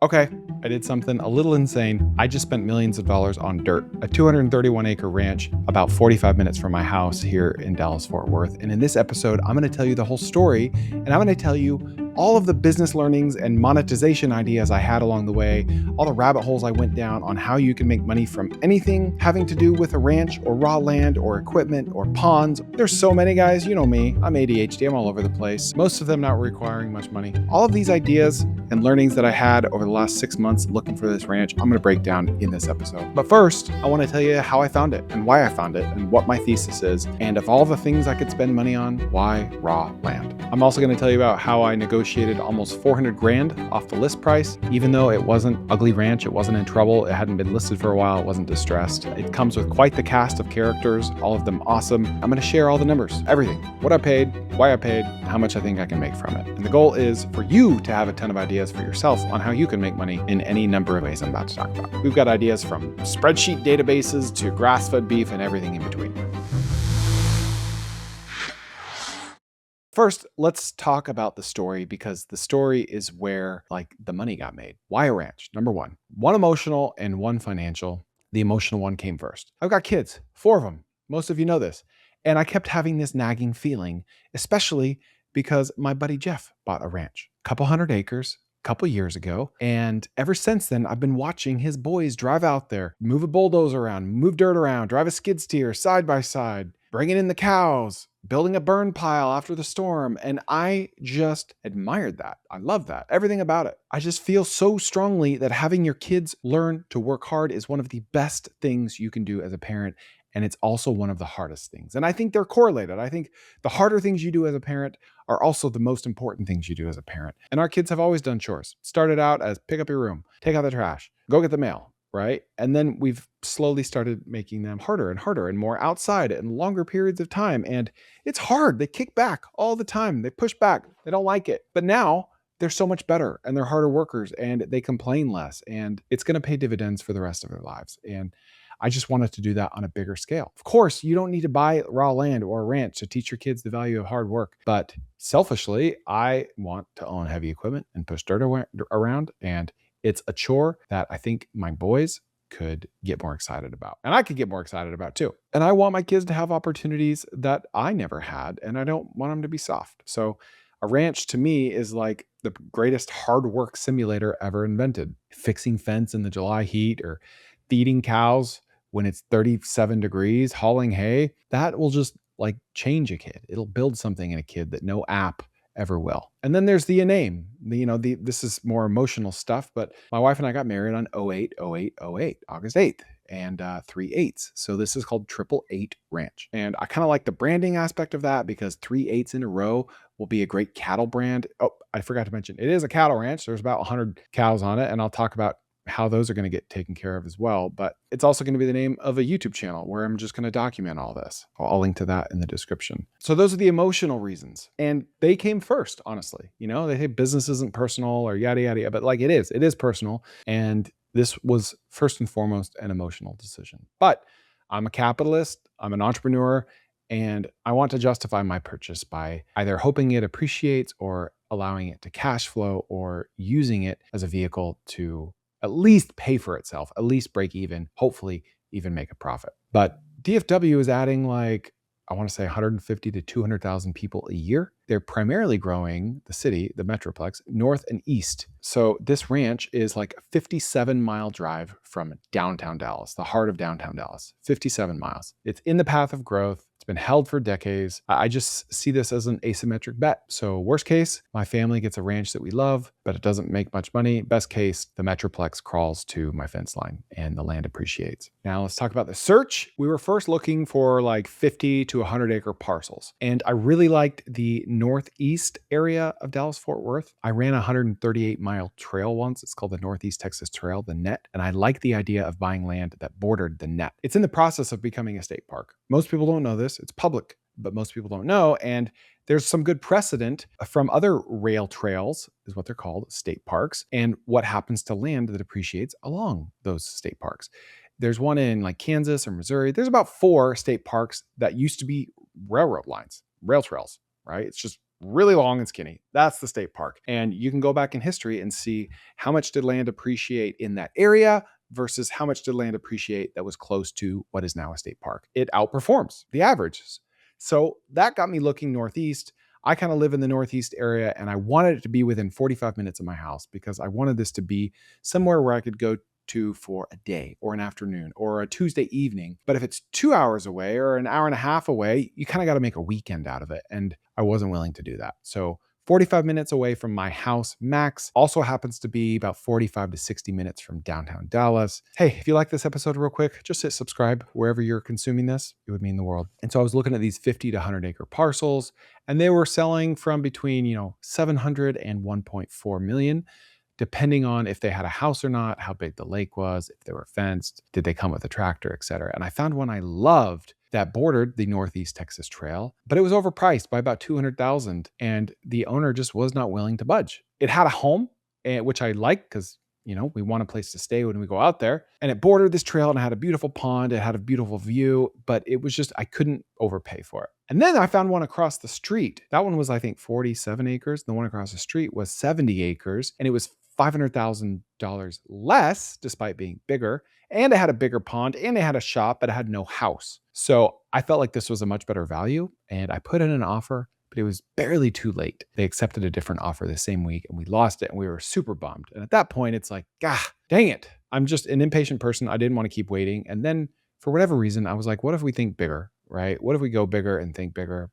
Okay, I did something a little insane. I just spent millions of dollars on dirt. A 231-acre ranch about 45 minutes from my house here in Dallas-Fort Worth. And in this episode, I'm going to tell you the whole story, and I'm going to tell you all of the business learnings and monetization ideas I had along the way, all the rabbit holes I went down on how you can make money from anything having to do with a ranch or raw land or equipment or ponds. There's so many, guys. You know me. I'm ADHD. I'm all over the place. Most of them not requiring much money. All of these ideas and learnings that I had over the last 6 months looking for this ranch, I'm going to break down in this episode. But first, I want to tell you how I found it and why I found it and what my thesis is. And of all the things I could spend money on, why raw land? I'm also going to tell you about how I negotiated almost 400 grand off the list price, even though it wasn't ugly ranch, it wasn't in trouble, it hadn't been listed for a while, it wasn't distressed. It comes with quite the cast of characters, all of them awesome. I'm going to share all the numbers, everything, what I paid, why I paid, how much I think I can make from it. And the goal is for you to have a ton of ideas for yourself on how you can make money in any number of ways I'm about to talk about. We've got ideas from spreadsheet databases to grass-fed beef and everything in between. First, let's talk about the story because the story is where the money got made. Why a ranch? Number one emotional and one financial. The emotional one came first. I've got kids, 4 of them. Most of you know this. And I kept having this nagging feeling, especially because my buddy Jeff bought a ranch, a couple hundred acres, a couple years ago. And ever since then, I've been watching his boys drive out there, move a bulldozer around, move dirt around, drive a skid steer side by side, bringing in the cows, building a burn pile after the storm. And I just admired that. I love that. Everything about it. I just feel so strongly that having your kids learn to work hard is one of the best things you can do as a parent. And it's also one of the hardest things. And I think they're correlated. I think the harder things you do as a parent are also the most important things you do as a parent. And our kids have always done chores. Started out as pick up your room, take out the trash, go get the mail, right? And then we've slowly started making them harder and more outside and longer periods of time. And it's hard. They kick back all the time. They push back. They don't like it. But now they're so much better and they're harder workers and they complain less. And it's going to pay dividends for the rest of their lives. And I just wanted to do that on a bigger scale. Of course, you don't need to buy raw land or a ranch to teach your kids the value of hard work. But selfishly, I want to own heavy equipment and push dirt around. And it's a chore that I think my boys could get more excited about. And I could get more excited about too. And I want my kids to have opportunities that I never had. And I don't want them to be soft. So a ranch to me is like the greatest hard work simulator ever invented. Fixing fence in the July heat or feeding cows when it's 37 degrees, hauling hay, that will just change a kid. It'll build something in a kid that no app ever will. And then there's the name. This is more emotional stuff, but my wife and I got married on 08/08/08, August 8th, and 3/8. So this is called 888 Ranch. And I kind of like the branding aspect of that because 3/8 in a row will be a great cattle brand. Oh, I forgot to mention, it is a cattle ranch. There's about 100 cows on it, and I'll talk about how those are going to get taken care of as well. But it's also going to be the name of a YouTube channel where I'm just going to document all this. I'll link to that in the description. So those are the emotional reasons. And they came first, honestly. They say business isn't personal or yada, yada, yada, but it is personal. And this was first and foremost an emotional decision. But I'm a capitalist, I'm an entrepreneur, and I want to justify my purchase by either hoping it appreciates or allowing it to cash flow or using it as a vehicle to at least pay for itself, at least break even, hopefully even make a profit. But DFW is adding I want to say 150 to 200,000 people a year. They're primarily growing the city, the Metroplex, north and east. So this ranch is a 57-mile drive from downtown Dallas, the heart of downtown Dallas, 57 miles. It's in the path of growth. It's been held for decades. I just see this as an asymmetric bet. So worst case, my family gets a ranch that we love, but it doesn't make much money. Best case, the Metroplex crawls to my fence line and the land appreciates. Now let's talk about the search. We were first looking for 50 to 100 acre parcels. And I really liked the northeast area of Dallas-Fort Worth. I ran a 138-mile trail once. It's called the Northeast Texas Trail, the NET. And I like the idea of buying land that bordered the NET. It's in the process of becoming a state park. Most people don't know this. It's public, but most people don't know. And there's some good precedent from other rail trails, is what they're called, state parks, and what happens to land that appreciates along those state parks. There's one in Kansas or Missouri. There's about 4 state parks that used to be railroad lines, rail trails, right? It's just really long and skinny. That's the state park. And you can go back in history and see how much did land appreciate in that area versus how much did land appreciate that was close to what is now a state park. It outperforms the averages. So that got me looking northeast. I kind of live in the northeast area and I wanted it to be within 45 minutes of my house because I wanted this to be somewhere where I could go to for a day or an afternoon or a Tuesday evening. But if it's 2 hours away or an hour and a half away, you kind of got to make a weekend out of it. And I wasn't willing to do that. So 45 minutes away from my house max, also happens to be about 45 to 60 minutes from downtown Dallas. Hey, if you like this episode real quick, just hit subscribe wherever you're consuming this. It would mean the world. And so I was looking at these 50 to 100 acre parcels and they were selling from between, 700 and 1.4 million, depending on if they had a house or not, how big the lake was, if they were fenced, did they come with a tractor, et cetera. And I found one I loved that bordered the Northeast Texas Trail, but it was overpriced by about $200,000 and the owner just was not willing to budge. It had a home, which I liked because we want a place to stay when we go out there. And it bordered this trail and it had a beautiful pond. It had a beautiful view, but it was just, I couldn't overpay for it. And then I found one across the street. That one was, I think, 47 acres. The one across the street was 70 acres and it was $500,000 less despite being bigger. And it had a bigger pond and it had a shop, but it had no house. So I felt like this was a much better value and I put in an offer, but it was barely too late. They accepted a different offer the same week and we lost it and we were super bummed. And at that point, it's like, dang it. I'm just an impatient person. I didn't want to keep waiting. And then for whatever reason, I was like, what if we think bigger, right? What if we go bigger and think bigger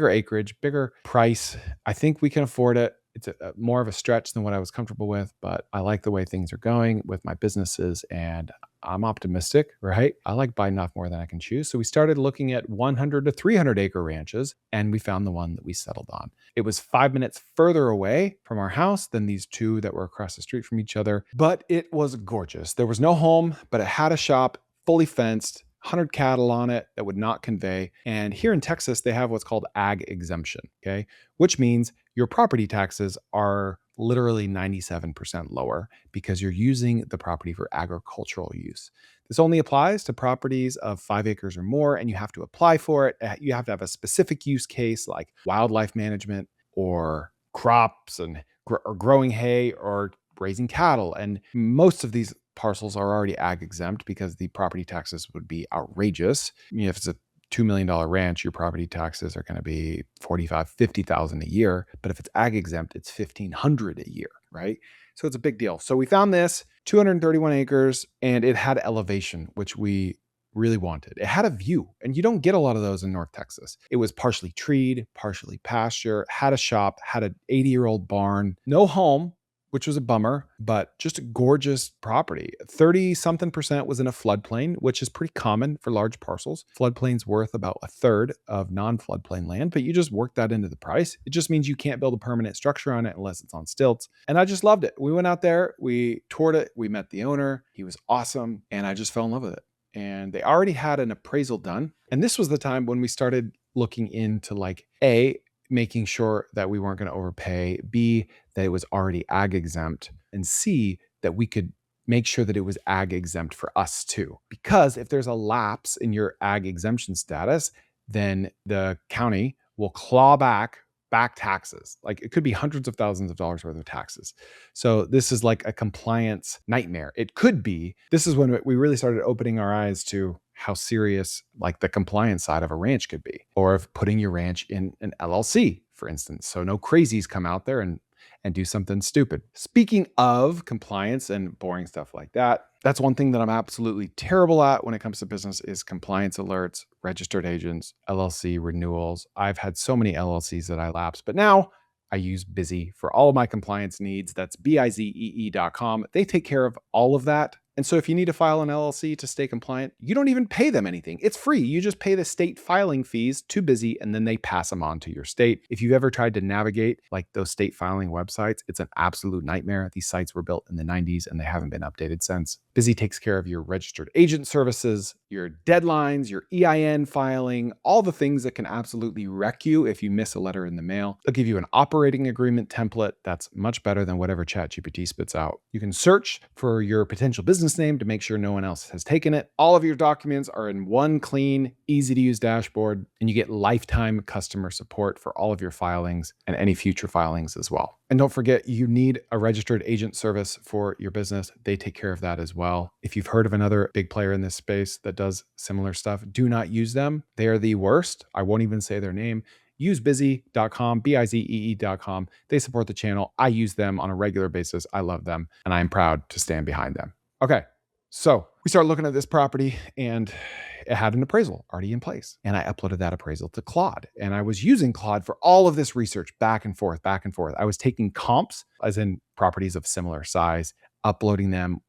acreage, bigger price? I think we can afford it. It's more of a stretch than what I was comfortable with, but I like the way things are going with my businesses and I'm optimistic, right? I like biting off more than I can chew. So we started looking at 100 to 300 acre ranches and we found the one that we settled on. It was 5 minutes further away from our house than these two that were across the street from each other, but it was gorgeous. There was no home, but it had a shop, fully fenced, 100 cattle on it that would not convey. And here in Texas, they have what's called ag exemption, okay? Which means your property taxes are literally 97% lower because you're using the property for agricultural use. This only applies to properties of 5 acres or more, and you have to apply for it. You have to have a specific use case like wildlife management or crops and or growing hay or raising cattle. And most of these parcels are already ag exempt because the property taxes would be outrageous. If it's a $2 million ranch, your property taxes are going to be $45,000-$50,000 a year. But if it's ag exempt, it's $1,500 a year, right? So it's a big deal. So we found this 231 acres and it had elevation, which we really wanted. It had a view and you don't get a lot of those in North Texas. It was partially treed, partially pasture, had a shop, had an 80-year-old barn, no home, which was a bummer, but just a gorgeous property. 30-something% was in a floodplain, which is pretty common for large parcels. Floodplain's worth about a third of non-floodplain land, but you just work that into the price. It just means you can't build a permanent structure on it unless it's on stilts. And I just loved it. We went out there, we toured it, we met the owner. He was awesome, and I just fell in love with it. And they already had an appraisal done. And this was the time when we started looking into A, making sure that we weren't going to overpay, B, that it was already ag exempt, and C, that we could make sure that it was ag exempt for us too. Because if there's a lapse in your ag exemption status, then the county will claw back taxes. It could be hundreds of thousands of dollars worth of taxes. So this is like a compliance nightmare. It could be. This is when we really started opening our eyes to how serious the compliance side of a ranch could be, or if putting your ranch in an LLC, for instance. So no crazies come out there and do something stupid. Speaking of compliance and boring stuff like that, that's one thing that I'm absolutely terrible at when it comes to business is compliance alerts, registered agents, LLC renewals. I've had so many LLCs that I lapse, but now I use Busy for all of my compliance needs. That's bizee.com. They take care of all of that. And so if you need to file an LLC to stay compliant, you don't even pay them anything. It's free. You just pay the state filing fees to Busy and then they pass them on to your state. If you've ever tried to navigate those state filing websites, it's an absolute nightmare. These sites were built in the 90s and they haven't been updated since. Busy takes care of your registered agent services, your deadlines, your EIN filing, all the things that can absolutely wreck you if you miss a letter in the mail. They'll give you an operating agreement template that's much better than whatever ChatGPT spits out. You can search for your potential business business name to make sure no one else has taken it. All of your documents are in one clean, easy to use dashboard, and you get lifetime customer support for all of your filings and any future filings as well. And don't forget, you need a registered agent service for your business. They take care of that as well. If you've heard of another big player in this space that does similar stuff, do not use them. They are the worst. I won't even say their name. Use bizee.com, bizee.com. They support the channel. I use them on a regular basis. I love them, and I am proud to stand behind them. Okay, so we started looking at this property, and it had an appraisal already in place. And I uploaded that appraisal to Claude. And I was using Claude for all of this research back and forth, back and forth. I was taking comps, as in properties of similar size, uploading them,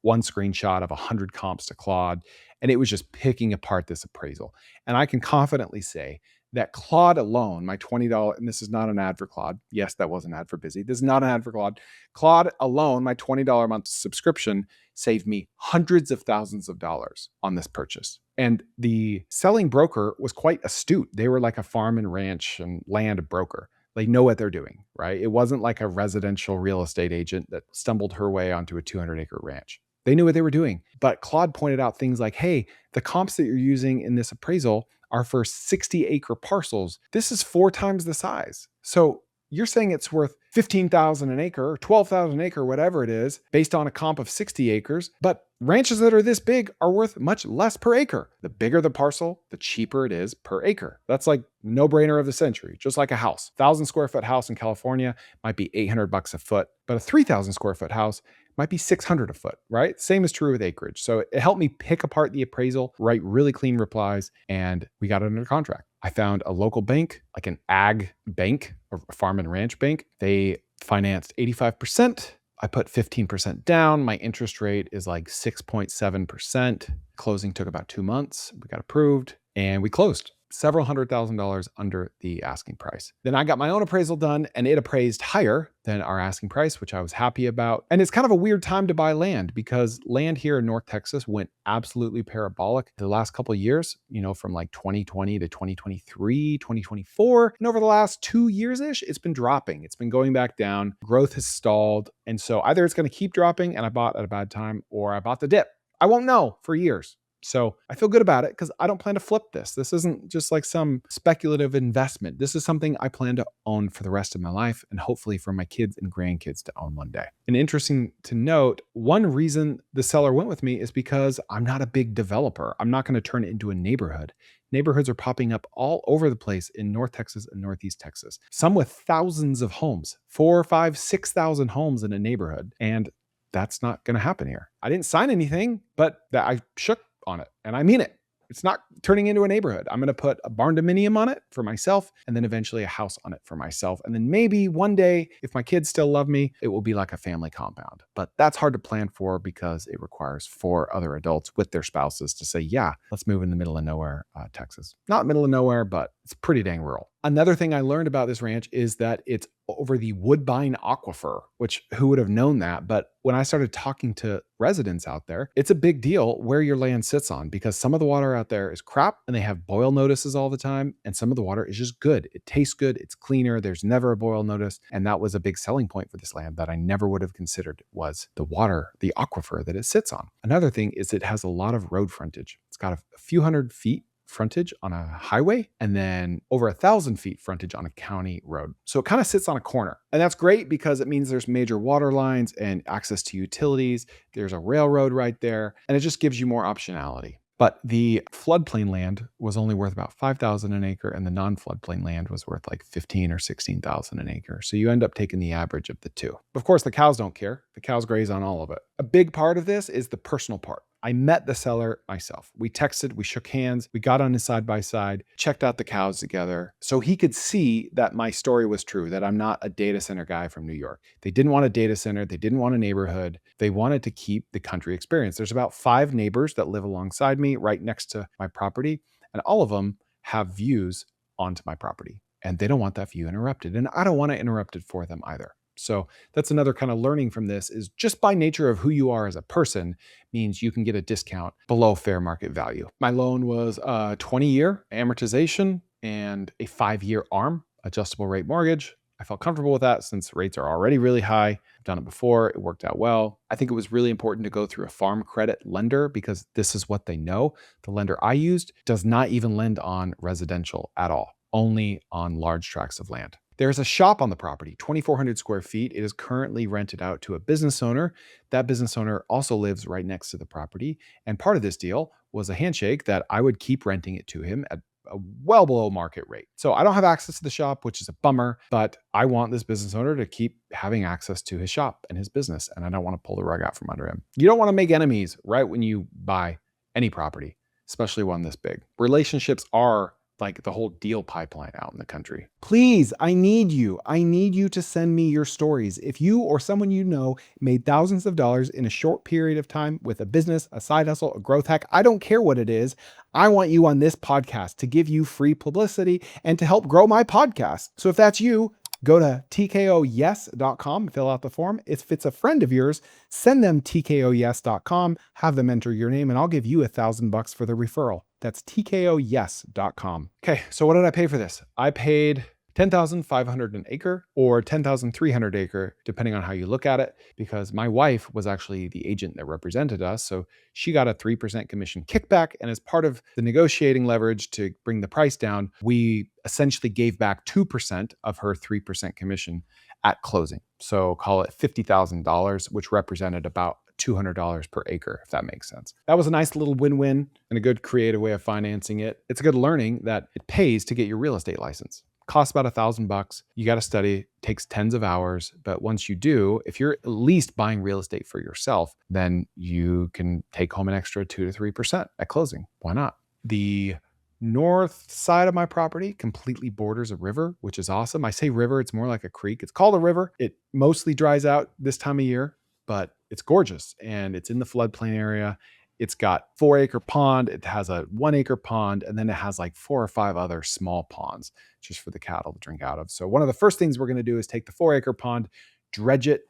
one screenshot of 100 comps to Claude, and it was just picking apart this appraisal. And I can confidently say that Claude alone, my $20, and this is not an ad for Claude. Yes, that was an ad for Busy. This is not an ad for Claude. Claude alone, my $20 a month subscription saved me hundreds of thousands of dollars on this purchase. And the selling broker was quite astute. They were like a farm and ranch and land broker. They know what they're doing, right? It wasn't like a residential real estate agent that stumbled her way onto a 200-acre ranch. They knew what they were doing. But Claude pointed out things like, hey, the comps that you're using in this appraisal are for 60-acre parcels. This is 4 times the size. So you're saying it's worth $15,000 an acre or $12,000 an acre, whatever it is, based on a comp of 60 acres. But ranches that are this big are worth much less per acre. The bigger the parcel, the cheaper it is per acre. That's like no-brainer of the century, just like a house. 1,000 square foot house in California might be $800 a foot, but a 3,000 square foot house might be $600 a foot, right? Same is true with acreage. So it helped me pick apart the appraisal, write really clean replies, and we got it under contract. I found a local bank, like an ag bank or a farm and ranch bank. They financed 85%. I put 15% down. My interest rate is like 6.7%. Closing took about 2 months. We got approved and we closed. Several $100,000 under the asking price. Then I got my own appraisal done and it appraised higher than our asking price, which I was happy about. And it's kind of a weird time to buy land because land here in North Texas went absolutely parabolic the last couple of years, from like 2020 to 2023, 2024. And over the last 2 years-ish, it's been dropping. It's been going back down. Growth has stalled. And so either it's going to keep dropping and I bought at a bad time, or I bought the dip. I won't know for years. So I feel good about it because I don't plan to flip this. This isn't just like some speculative investment. This is something I plan to own for the rest of my life and hopefully for my kids and grandkids to own one day. And interesting to note, one reason the seller went with me is because I'm not a big developer. I'm not going to turn it into a neighborhood. Neighborhoods are popping up all over the place in North Texas and Northeast Texas, some with thousands of homes, 4, 5, 6,000 homes in a neighborhood. And that's not going to happen here. I didn't sign anything, but I shook on it. And I mean it. It's not turning into a neighborhood. I'm going to put a barn dominium on it for myself and then eventually a house on it for myself. And then maybe one day, if my kids still love me, it will be like a family compound. But that's hard to plan for because it requires 4 other adults with their spouses to say, yeah, let's move in the middle of nowhere, Texas. Not middle of nowhere, but it's pretty dang rural. Another thing I learned about this ranch is that it's over the Woodbine Aquifer, which who would have known that? But when I started talking to residents out there, it's a big deal where your land sits on because some of the water out there is crap and they have boil notices all the time. And some of the water is just good. It tastes good. It's cleaner. There's never a boil notice. And that was a big selling point for this land that I never would have considered was the water, the aquifer that it sits on. Another thing is it has a lot of road frontage. It's got a few hundred feet frontage on a highway and then over 1,000 feet frontage on a county road. So it kind of sits on a corner. And that's great because it means there's major water lines and access to utilities. There's a railroad right there, and it just gives you more optionality. But the floodplain land was only worth about $5,000 an acre, and the non-floodplain land was worth like $15,000 or $16,000 an acre. So you end up taking the average of the two. Of course, the cows don't care. The cows graze on all of it. A big part of this is the personal part. I met the seller myself. We texted, we shook hands, we got on his side by side, checked out the cows together so he could see that my story was true, that I'm not a data center guy from New York. They didn't want a data center. They didn't want a neighborhood. They wanted to keep the country experience. There's about 5 neighbors that live alongside me right next to my property, and all of them have views onto my property, and they don't want that view interrupted. And I don't want to interrupt it for them either. So that's another kind of learning from this is just by nature of who you are as a person means you can get a discount below fair market value. My loan was a 20-year amortization and a 5-year ARM, adjustable rate mortgage. I felt comfortable with that since rates are already really high. I've done it before. It worked out well. I think it was really important to go through a farm credit lender because this is what they know. The lender I used does not even lend on residential at all, only on large tracts of land. There's a shop on the property, 2,400 square feet. It is currently rented out to a business owner. That business owner also lives right next to the property. And part of this deal was a handshake that I would keep renting it to him at a well below market rate. So I don't have access to the shop, which is a bummer, but I want this business owner to keep having access to his shop and his business. And I don't want to pull the rug out from under him. You don't want to make enemies right when you buy any property, especially one this big. Relationships are like the whole deal pipeline out in the country. Please, I need you. I need you to send me your stories. If you or someone you know made thousands of dollars in a short period of time with a business, a side hustle, a growth hack, I don't care what it is. I want you on this podcast to give you free publicity and to help grow my podcast. So if that's you, go to tkoyes.com, fill out the form. If it's a friend of yours, send them tkoyes.com, have them enter your name, and I'll give you $1,000 for the referral. That's tkoyes.com. Okay, so what did I pay for this? I paid $10,500 an acre or $10,300 an acre, depending on how you look at it, because my wife was actually the agent that represented us. So she got a 3% commission kickback. And as part of the negotiating leverage to bring the price down, we essentially gave back 2% of her 3% commission at closing. So call it $50,000, which represented about $200 per acre, if that makes sense. That was a nice little win-win and a good creative way of financing it. It's a good learning that it pays to get your real estate license. Costs about $1,000. You got to study, takes tens of hours. But once you do, if you're at least buying real estate for yourself, then you can take home an extra 2 to 3% at closing. Why not? The north side of my property completely borders a river, which is awesome. I say river, it's more like a creek. It's called a river. It mostly dries out this time of year, but it's gorgeous and it's in the floodplain area. It's got 4-acre pond. It has a 1-acre pond, and then it has like 4 or 5 other small ponds just for the cattle to drink out of. So one of the first things we're going to do is take the 4-acre pond, dredge it,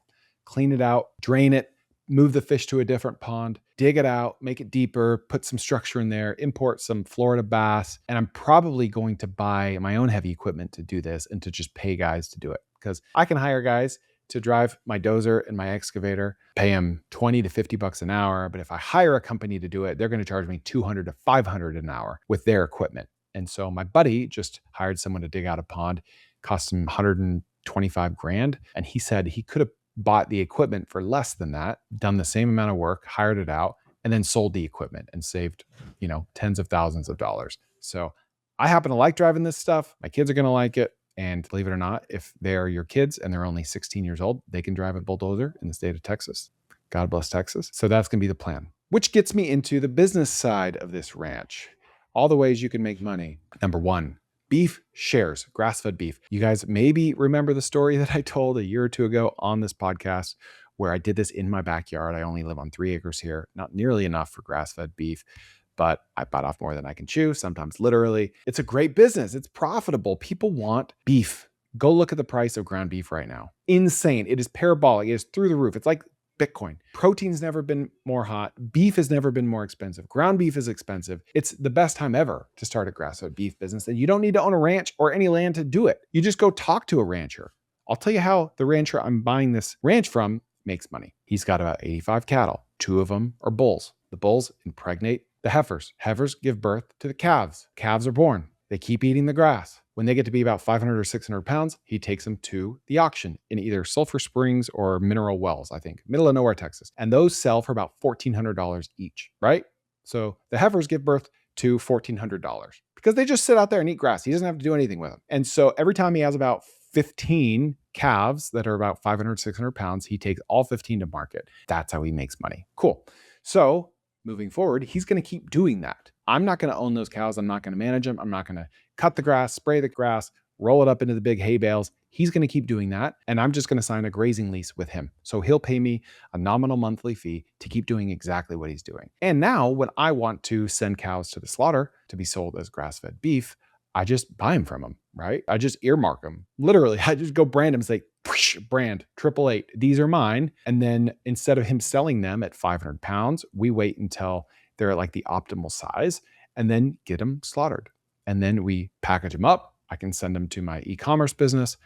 clean it out, drain it, move the fish to a different pond, dig it out, make it deeper, put some structure in there, import some Florida bass. And I'm probably going to buy my own heavy equipment to do this and to just pay guys to do it, because I can hire guys to drive my dozer and my excavator, pay them 20 to 50 bucks an hour. But if I hire a company to do it, they're going to charge me 200 to 500 an hour with their equipment. And so my buddy just hired someone to dig out a pond, cost him 125 grand. And he said he could have bought the equipment for less than that, done the same amount of work, hired it out, and then sold the equipment and saved, tens of thousands of dollars. So I happen to like driving this stuff. My kids are going to like it. And believe it or not, if they're your kids and they're only 16 years old, they can drive a bulldozer in the state of Texas. God bless Texas. So that's going to be the plan, which gets me into the business side of this ranch. All the ways you can make money. Number one, beef shares, grass-fed beef. You guys maybe remember the story that I told a year or two ago on this podcast where I did this in my backyard. I only live on 3 acres here, not nearly enough for grass-fed beef, but I bite off more than I can chew, sometimes literally. It's a great business. It's profitable. People want beef. Go look at the price of ground beef right now. Insane. It is parabolic. It is through the roof. It's like Bitcoin. Protein's never been more hot. Beef has never been more expensive. Ground beef is expensive. It's the best time ever to start a grass-fed beef business. And you don't need to own a ranch or any land to do it. You just go talk to a rancher. I'll tell you how the rancher I'm buying this ranch from makes money. He's got about 85 cattle. 2 of them are bulls. The bulls impregnate the heifers. Heifers give birth to the calves. Calves are born. They keep eating the grass. When they get to be about 500 or 600 pounds, he takes them to the auction in either Sulphur Springs or Mineral Wells, I think, middle of nowhere, Texas. And those sell for about $1,400 each, right? So the heifers give birth to $1,400 because they just sit out there and eat grass. He doesn't have to do anything with them. And so every time he has about 15 calves that are about 500, 600 pounds, he takes all 15 to market. That's how he makes money. Cool. So moving forward, he's going to keep doing that. I'm not going to own those cows. I'm not going to manage them. I'm not going to cut the grass, spray the grass, roll it up into the big hay bales. He's going to keep doing that. And I'm just going to sign a grazing lease with him. So he'll pay me a nominal monthly fee to keep doing exactly what he's doing. And now when I want to send cows to the slaughter to be sold as grass-fed beef, I just buy them from him, right? I just earmark them. Literally, I just go brand them, say, brand 888. These are mine. And then instead of him selling them at 500 pounds, we wait until they're at like the optimal size and then get them slaughtered. And then we package them up. I can send them to my e-commerce business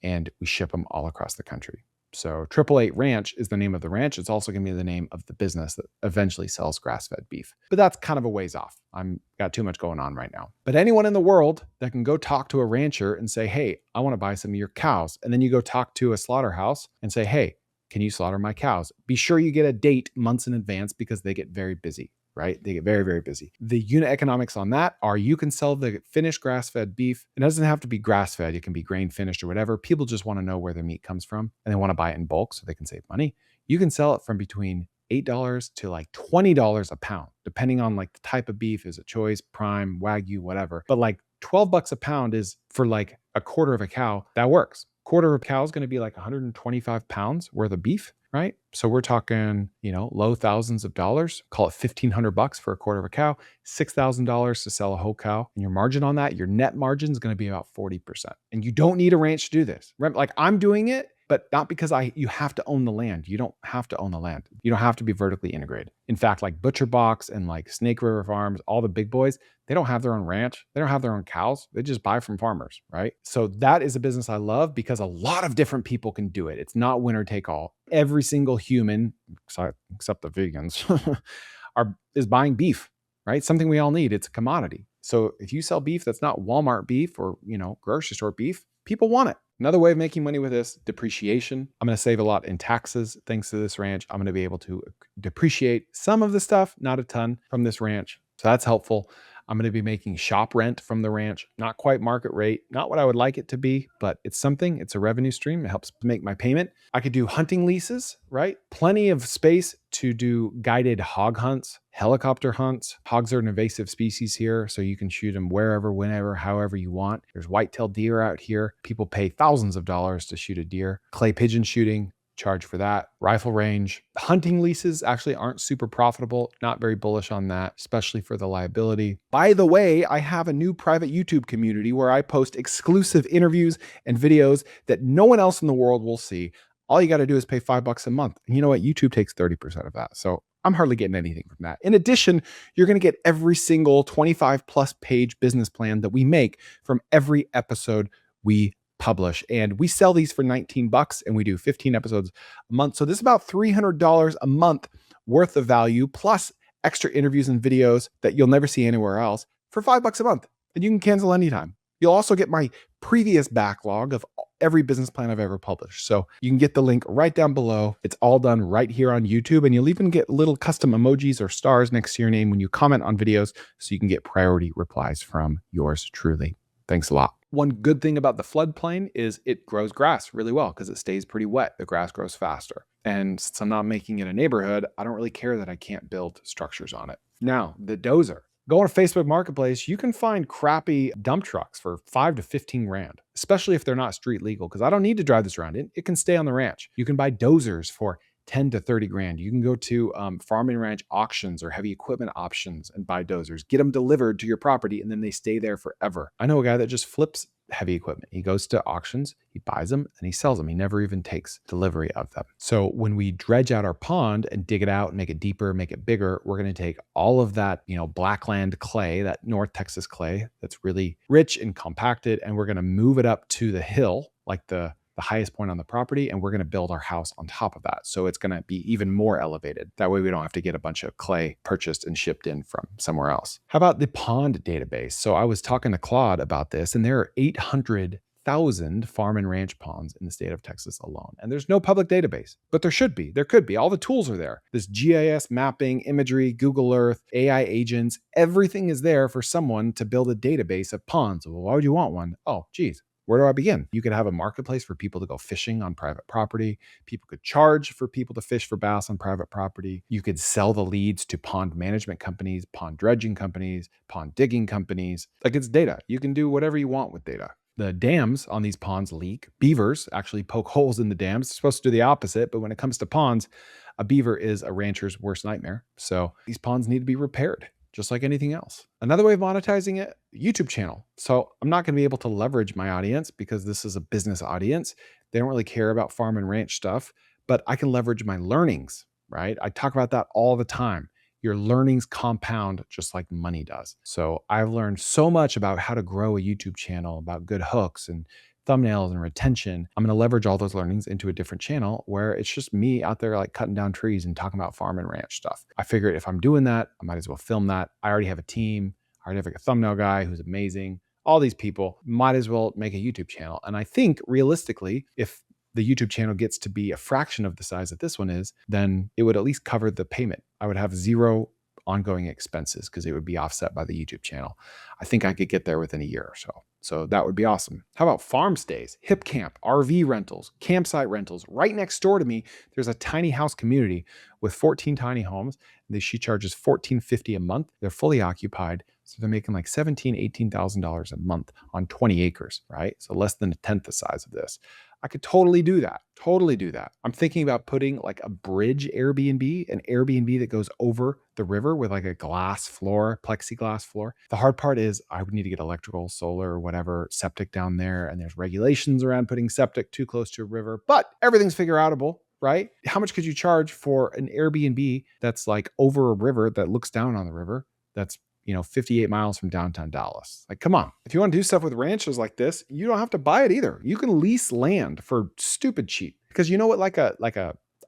and we ship them all across the country. So 888 Ranch is the name of the ranch. It's also going to be the name of the business that eventually sells grass-fed beef. But that's kind of a ways off. I'm got too much going on right now. But anyone in the world that can go talk to a rancher and say, hey, I want to buy some of your cows. And then you go talk to a slaughterhouse and say, hey, can you slaughter my cows? Be sure you get a date months in advance because they get very busy. Right? They get very, very busy. The unit economics on that are you can sell the finished grass-fed beef. It doesn't have to be grass-fed. It can be grain finished or whatever. People just want to know where their meat comes from and they want to buy it in bulk so they can save money. You can sell it from between $8 to like $20 a pound, depending on like the type of beef. Is it choice, prime, wagyu, whatever. But like $12 a pound is for like a quarter of a cow. That works. Quarter of a cow is going to be like 125 pounds worth of beef. Right? So we're talking, low thousands of dollars, call it $1,500 for a quarter of a cow, $6,000 to sell a whole cow. And your margin on that, your net margin is going to be about 40%. And you don't need a ranch to do this. Remember, like I'm doing it, but not because you have to own the land. You don't have to own the land. You don't have to be vertically integrated. In fact, like Butcher Box and like Snake River Farms, all the big boys, they don't have their own ranch. They don't have their own cows. They just buy from farmers, right? So that is a business I love because a lot of different people can do it. It's not winner take all. Every single human, except the vegans, is buying beef, right? Something we all need. It's a commodity. So if you sell beef that's not Walmart beef or, grocery store beef, people want it. Another way of making money with this, depreciation. I'm going to save a lot in taxes thanks to this ranch. I'm going to be able to depreciate some of the stuff, not a ton, from this ranch. So that's helpful. I'm going to be making shop rent from the ranch, not quite market rate, not what I would like it to be, but it's something. It's a revenue stream. It helps make my payment. I could do hunting leases, right? Plenty of space to do guided hog hunts, helicopter hunts. Hogs are an invasive species here, so you can shoot them wherever, whenever, however you want. There's white-tailed deer out here. People pay thousands of dollars to shoot a deer. Clay pigeon shooting, charge for that. Rifle range. Hunting leases actually aren't super profitable. Not very bullish on that, especially for the liability. By the way, I have a new private YouTube community where I post exclusive interviews and videos that no one else in the world will see. All you got to do is pay $5 a month. And you know what? YouTube takes 30% of that. So I'm hardly getting anything from that. In addition, you're going to get every single 25 plus page business plan that we make from every episode we publish. And we sell these for $19 and we do 15 episodes a month. So this is about $300 a month worth of value plus extra interviews and videos that you'll never see anywhere else for $5 a month. And you can cancel anytime. You'll also get my previous backlog of every business plan I've ever published. So you can get the link right down below. It's all done right here on YouTube. And you'll even get little custom emojis or stars next to your name when you comment on videos so you can get priority replies from yours truly. Thanks a lot. One good thing about the floodplain is it grows grass really well because it stays pretty wet. The grass grows faster. And since I'm not making it a neighborhood, I don't really care that I can't build structures on it. Now, the dozer. Go on Facebook Marketplace, you can find crappy dump trucks for 5 to 15 grand, especially if they're not street legal, because I don't need to drive this around. It can stay on the ranch. You can buy dozers for 10 to 30 grand. You can go to farm and ranch auctions or heavy equipment options and buy dozers, get them delivered to your property, and then they stay there forever. I know a guy that just flips heavy equipment. He goes to auctions, he buys them, and he sells them. He never even takes delivery of them. So when we dredge out our pond and dig it out and make it deeper, make it bigger, we're going to take all of that, blackland clay, that North Texas clay that's really rich and compacted, and we're going to move it up to the hill, like the highest point on the property, and we're going to build our house on top of that. So it's going to be even more elevated. That way we don't have to get a bunch of clay purchased and shipped in from somewhere else. How about the pond database? So I was talking to Claude about this, and there are 800,000 farm and ranch ponds in the state of Texas alone. And there's no public database, but there should be. There could be. All the tools are there. This GIS mapping, imagery, Google Earth, AI agents, everything is there for someone to build a database of ponds. Well, why would you want one? Oh, geez. Where do I begin? You could have a marketplace for people to go fishing on private property. People could charge for people to fish for bass on private property. You could sell the leads to pond management companies, pond dredging companies, pond digging companies. Like, it's data. You can do whatever you want with data. The dams on these ponds leak. Beavers actually poke holes in the dams. They're supposed to do the opposite, but when it comes to ponds, a beaver is a rancher's worst nightmare. So these ponds need to be repaired, just like anything else. Another way of monetizing it, YouTube channel. So I'm not going to be able to leverage my audience because this is a business audience. They don't really care about farm and ranch stuff, but I can leverage my learnings, right? I talk about that all the time. Your learnings compound just like money does. So I've learned so much about how to grow a YouTube channel, about good hooks and thumbnails and retention. I'm going to leverage all those learnings into a different channel where it's just me out there like cutting down trees and talking about farm and ranch stuff. I figured if I'm doing that, I might as well film that. I already have a team. I already have like a thumbnail guy who's amazing. All these people, might as well make a YouTube channel. And I think realistically, if the YouTube channel gets to be a fraction of the size that this one is, then it would at least cover the payment. I would have zero ongoing expenses because it would be offset by the YouTube channel. I think I could get there within a year or so. So that would be awesome. How about farm stays, hip camp, RV rentals, campsite rentals? Right next door to me, there's a tiny house community with 14 tiny homes. She charges $14.50 a month. They're fully occupied. So they're making like $17,000, $18,000 a month on 20 acres, right? So less than a tenth the size of this. I could totally do that. Totally do that. I'm thinking about putting like a bridge Airbnb, an Airbnb that goes over the river with like a glass floor, plexiglass floor. The hard part is I would need to get electrical, solar, or whatever, septic down there. And there's regulations around putting septic too close to a river, but everything's figure outable, right? How much could you charge for an Airbnb that's like over a river that looks down on the river? That's 58 miles from downtown Dallas. Like, come on. If you want to do stuff with ranches like this, you don't have to buy it either. You can lease land for stupid cheap. Because you know what like a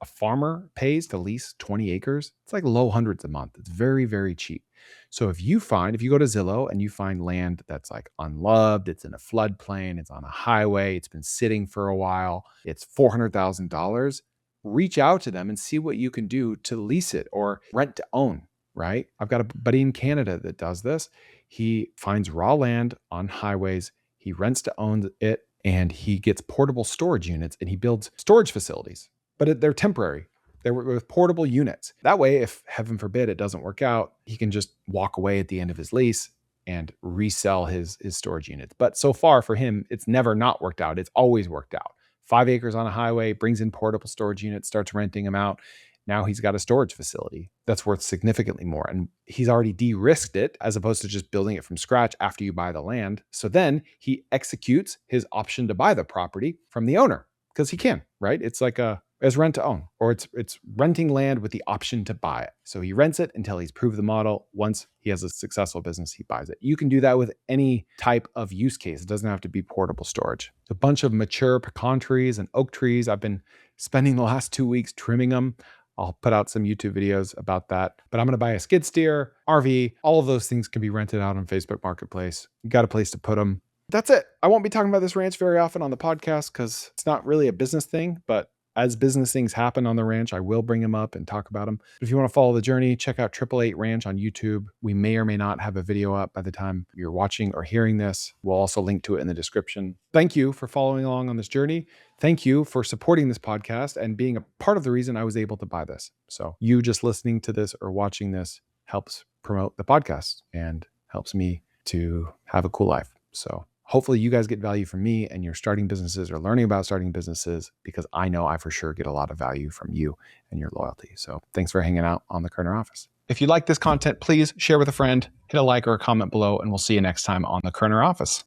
farmer pays to lease 20 acres? It's like low hundreds a month. It's very, very cheap. So if you go to Zillow and you find land that's like unloved, it's in a floodplain, it's on a highway, it's been sitting for a while, it's $400,000, reach out to them and see what you can do to lease it or rent to own. Right? I've got a buddy in Canada that does this. He finds raw land on highways. He rents to own it and he gets portable storage units and he builds storage facilities, but they're temporary. They're with portable units. That way, if heaven forbid it doesn't work out, he can just walk away at the end of his lease and resell his storage units. But so far for him, it's never not worked out. It's always worked out. 5 acres on a highway, brings in portable storage units, starts renting them out. Now he's got a storage facility that's worth significantly more. And he's already de-risked it as opposed to just building it from scratch after you buy the land. So then he executes his option to buy the property from the owner because he can, right? It's like as rent to own, or it's renting land with the option to buy it. So he rents it until he's proved the model. Once he has a successful business, he buys it. You can do that with any type of use case. It doesn't have to be portable storage. A bunch of mature pecan trees and oak trees. I've been spending the last 2 weeks trimming them. I'll put out some YouTube videos about that, but I'm going to buy a skid steer, RV. All of those things can be rented out on Facebook Marketplace. You got a place to put them. That's it. I won't be talking about this ranch very often on the podcast because it's not really a business thing, but as business things happen on the ranch, I will bring them up and talk about them. But if you want to follow the journey, check out 888 Ranch on YouTube. We may or may not have a video up by the time you're watching or hearing this. We'll also link to it in the description. Thank you for following along on this journey. Thank you for supporting this podcast and being a part of the reason I was able to buy this. So you just listening to this or watching this helps promote the podcast and helps me to have a cool life. So hopefully you guys get value from me and you're starting businesses or learning about starting businesses, because I know I for sure get a lot of value from you and your loyalty. So thanks for hanging out on the Kerner Office. If you like this content, please share with a friend, hit a like or a comment below, and we'll see you next time on the Kerner Office.